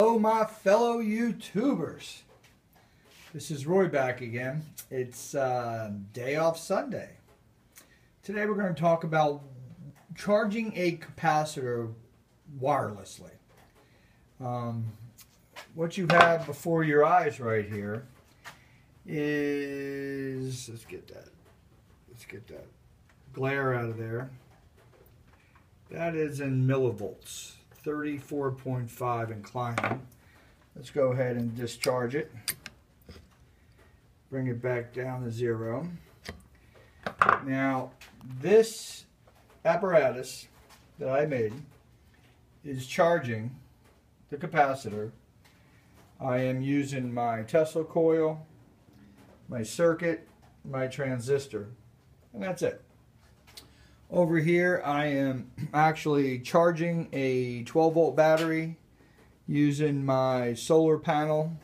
Hello my fellow YouTubers. This is Roy back again. It's day off Sunday. Today we're going to talk about charging a capacitor wirelessly. What you have before your eyes right here is, let's get that glare out of there. That is in millivolts. 34.5 and climbing. Let's go ahead and discharge it. Bring it back down to 0. Now, this apparatus that I made is charging the capacitor. I am using my Tesla coil, my circuit, my transistor, and that's it. Over here I am actually charging a 12-volt battery using my solar panel,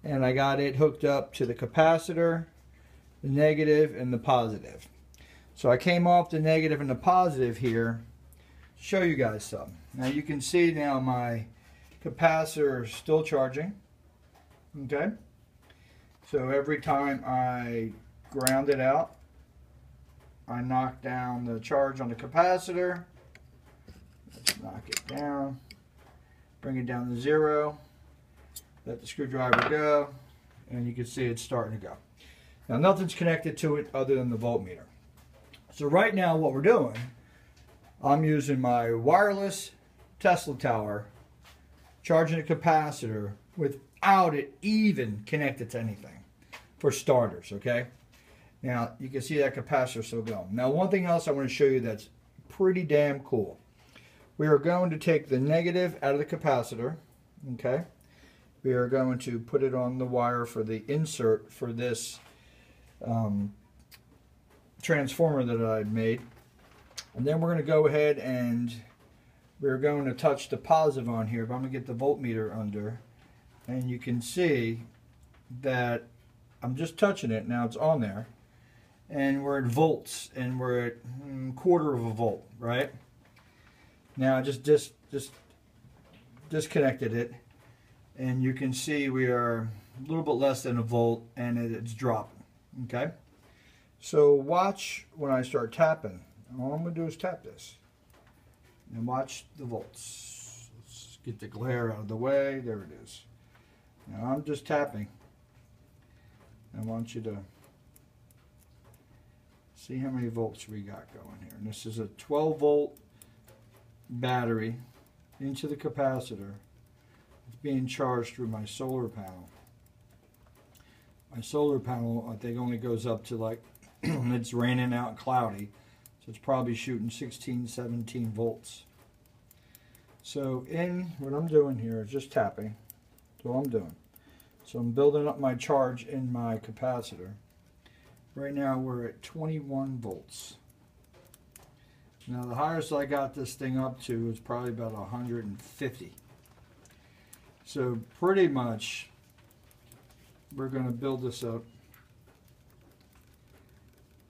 and I got it hooked up to the capacitor, the negative and the positive. So I came off the negative and the positive here to show you guys something. Now you can see now my capacitor is still charging. Okay, so every time I ground it out, I knock down the charge on the capacitor. Let's knock it down. Bring it down to 0. Let the screwdriver go. And you can see it's starting to go. Now nothing's connected to it other than the voltmeter. So right now what we're doing, I'm using my wireless Tesla tower, charging a capacitor without it even connected to anything. For starters, okay? Now, you can see that capacitor still going. Now, one thing else I want to show you that's pretty damn cool. We are going to take the negative out of the capacitor, okay? We are going to put it on the wire for the insert for this transformer that I made. And then we're going to go ahead and we're going to touch the positive on here, but I'm going to get the voltmeter under. And you can see that I'm just touching it. Now it's on there. And we're at volts, and we're at quarter of a volt, right? Now I just disconnected it, and you can see we are a little bit less than a volt, and it's dropping, okay? So watch when I start tapping. All I'm going to do is tap this, and watch the volts. Let's get the glare out of the way. There it is. Now I'm just tapping. I want you to see how many volts we got going here. And this is a 12-volt battery into the capacitor. It's being charged through my solar panel. My solar panel, I think, only goes up to like, it's raining out and cloudy, so it's probably shooting 16, 17 volts. So what I'm doing here is just tapping. That's all I'm doing. So I'm building up my charge in my capacitor. Right now we're at 21 volts. Now the highest I got this thing up to is probably about 150. So pretty much we're going to build this up,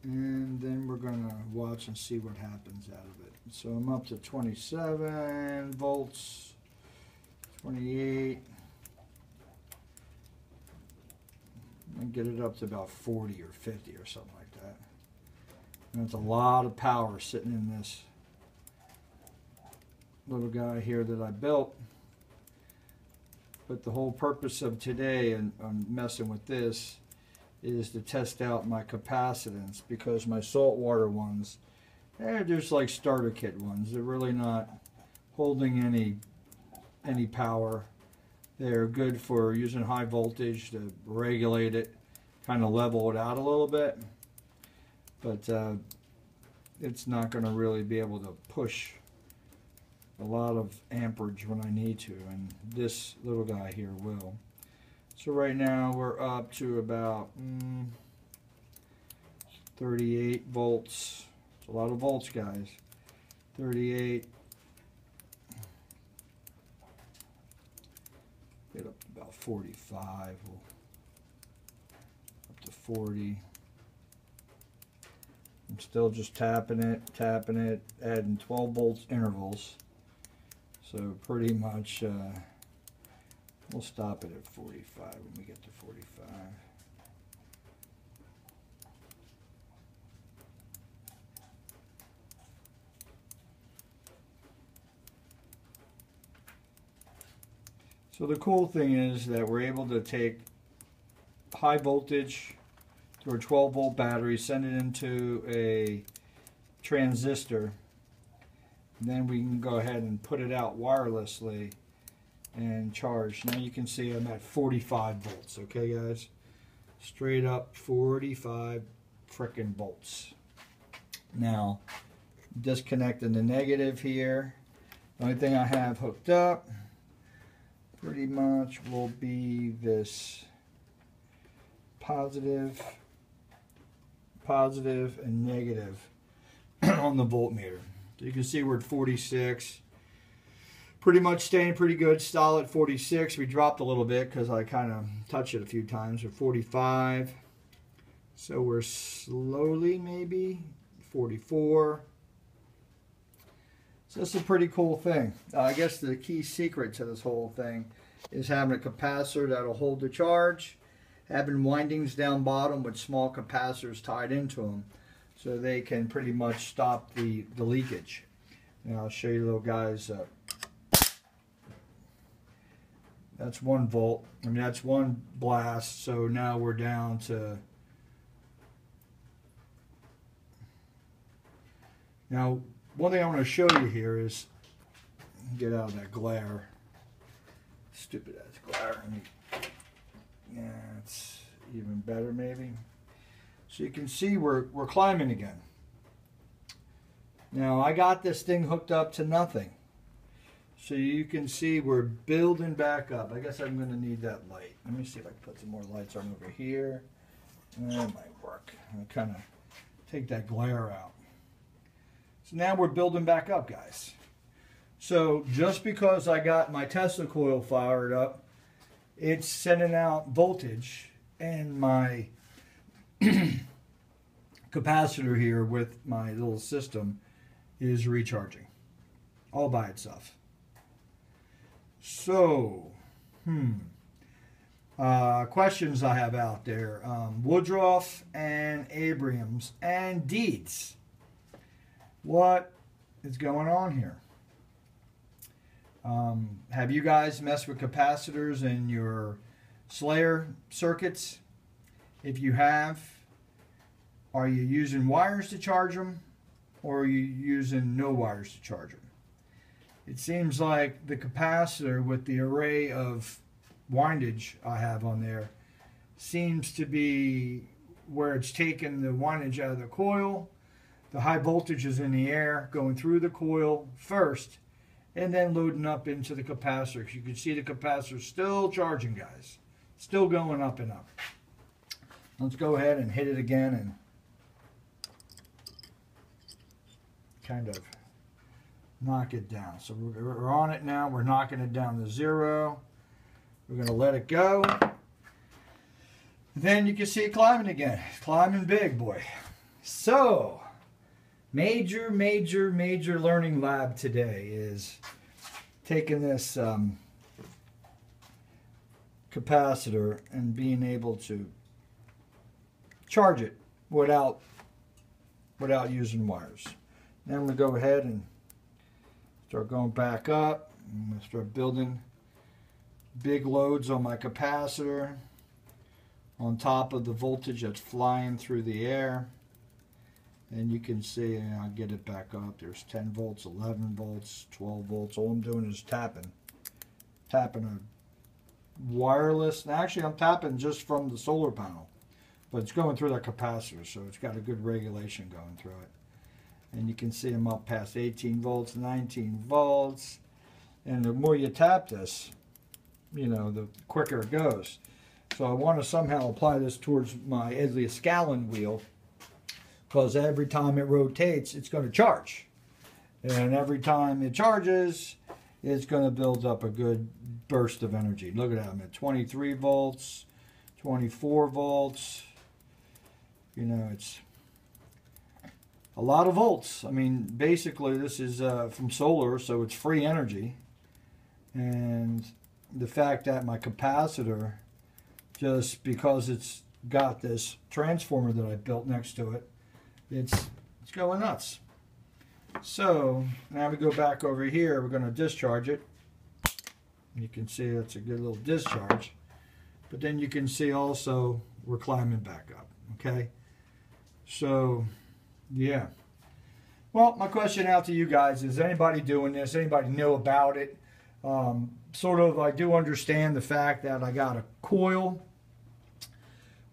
and then we're going to watch and see what happens out of it. So I'm up to 27 volts, 28. And get it up to about 40 or 50 or something like that. And it's a lot of power sitting in this little guy here that I built. But the whole purpose of today and messing with this is to test out my capacitance, because my saltwater ones, they're just like starter kit ones. They're really not holding any power. They're good for using high voltage to regulate it, kind of level it out a little bit. But it's not going to really be able to push a lot of amperage when I need to, and this little guy here will. So right now we're up to about 38 volts. It's a lot of volts, guys. 38. Get up to about 45, up to 40. I'm still just tapping it, adding 12 volts intervals. So pretty much We'll stop it at 45 when we get to 45. So the cool thing is that we're able to take high voltage through a 12 volt battery, send it into a transistor, and then we can go ahead and put it out wirelessly and charge. Now you can see I'm at 45 volts, okay guys? Straight up 45 frickin' volts. Now, disconnecting the negative here. The only thing I have hooked up pretty much will be this positive and negative on the voltmeter. So you can see we're at 46. Pretty much staying pretty good, solid 46. We dropped a little bit because I kind of touched it a few times. We're 45. So we're slowly maybe 44. So that's a pretty cool thing. I guess the key secret to this whole thing is having a capacitor that'll hold the charge, having windings down bottom with small capacitors tied into them so they can pretty much stop the leakage. And I'll show you little guys. That's 1 volt. I mean, that's 1 blast. So now we're down to... Now, one thing I want to show you here is, get out of that glare. Stupid ass glare. Yeah, it's even better maybe. So you can see we're climbing again. Now I got this thing hooked up to nothing. So you can see we're building back up. I guess I'm going to need that light. Let me see if I can put some more lights on over here. That might work. I'll kind of take that glare out. So now we're building back up, guys. So just because I got my Tesla coil fired up, it's sending out voltage, and my capacitor here with my little system is recharging all by itself. So, questions I have out there. Woodruff and Abrams and Dietz. What is going on here? Have you guys messed with capacitors in your Slayer circuits? If you have, are you using wires to charge them, or are you using no wires to charge them? It seems like the capacitor with the array of windage I have on there seems to be where it's taking the windage out of the coil. The high voltage is in the air going through the coil first and then loading up into the capacitor. You can see the capacitor still charging, guys. Still going up and up. Let's go ahead and hit it again and kind of knock it down. So we're on it now. We're knocking it down to 0. We're going to let it go. Then you can see it climbing again. Climbing big, boy. So, major learning lab today is taking this capacitor and being able to charge it without using wires. Then I'm going to go ahead and start going back up. I'm going to start building big loads on my capacitor on top of the voltage that's flying through the air. And you can see, and I'll get it back up. There's 10 volts, 11 volts, 12 volts. All I'm doing is tapping a wireless. Actually, I'm tapping just from the solar panel, but it's going through that capacitor, so it's got a good regulation going through it. And you can see I'm up past 18 volts, 19 volts. And the more you tap this, you know, the quicker it goes. So I want to somehow apply this towards my Scallen wheel, because every time it rotates, it's going to charge. And every time it charges, it's going to build up a good burst of energy. Look at that, I'm at 23 volts, 24 volts. You know, it's a lot of volts. I mean, basically this is from solar, so it's free energy. And the fact that my capacitor, just because it's got this transformer that I built next to it, it's going nuts. So now we go back over here. We're going to discharge it. You can see it's a good little discharge. But then you can see also we're climbing back up. Okay. So yeah. Well, my question out to you guys is: anybody doing this? Anybody know about it? I do understand the fact that I got a coil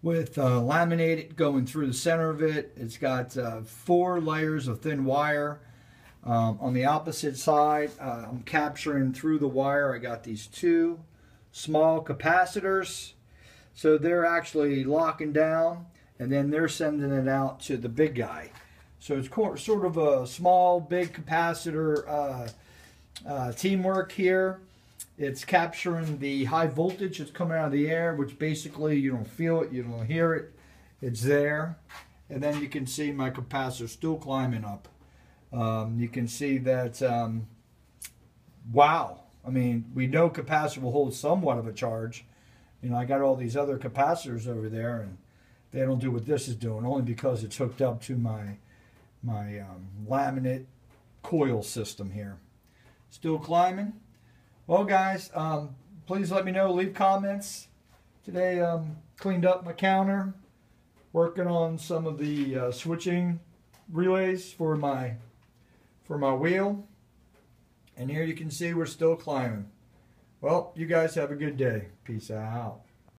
with laminated going through the center of it. It's got 4 layers of thin wire. On the opposite side, I'm capturing through the wire. I got these 2 small capacitors. So they're actually locking down, and then they're sending it out to the big guy. So it's sort of a small, big capacitor teamwork here. It's capturing the high voltage that's coming out of the air, which basically you don't feel it, you don't hear it. It's there. And then you can see my capacitor still climbing up. You can see that, wow. I mean, we know capacitor will hold somewhat of a charge. You know, I got all these other capacitors over there, and they don't do what this is doing, only because it's hooked up to my laminate coil system here. Still climbing. Well, guys, please let me know. Leave comments. Today, cleaned up my counter, working on some of the switching relays for my wheel. And here you can see we're still climbing. Well, you guys have a good day. Peace out.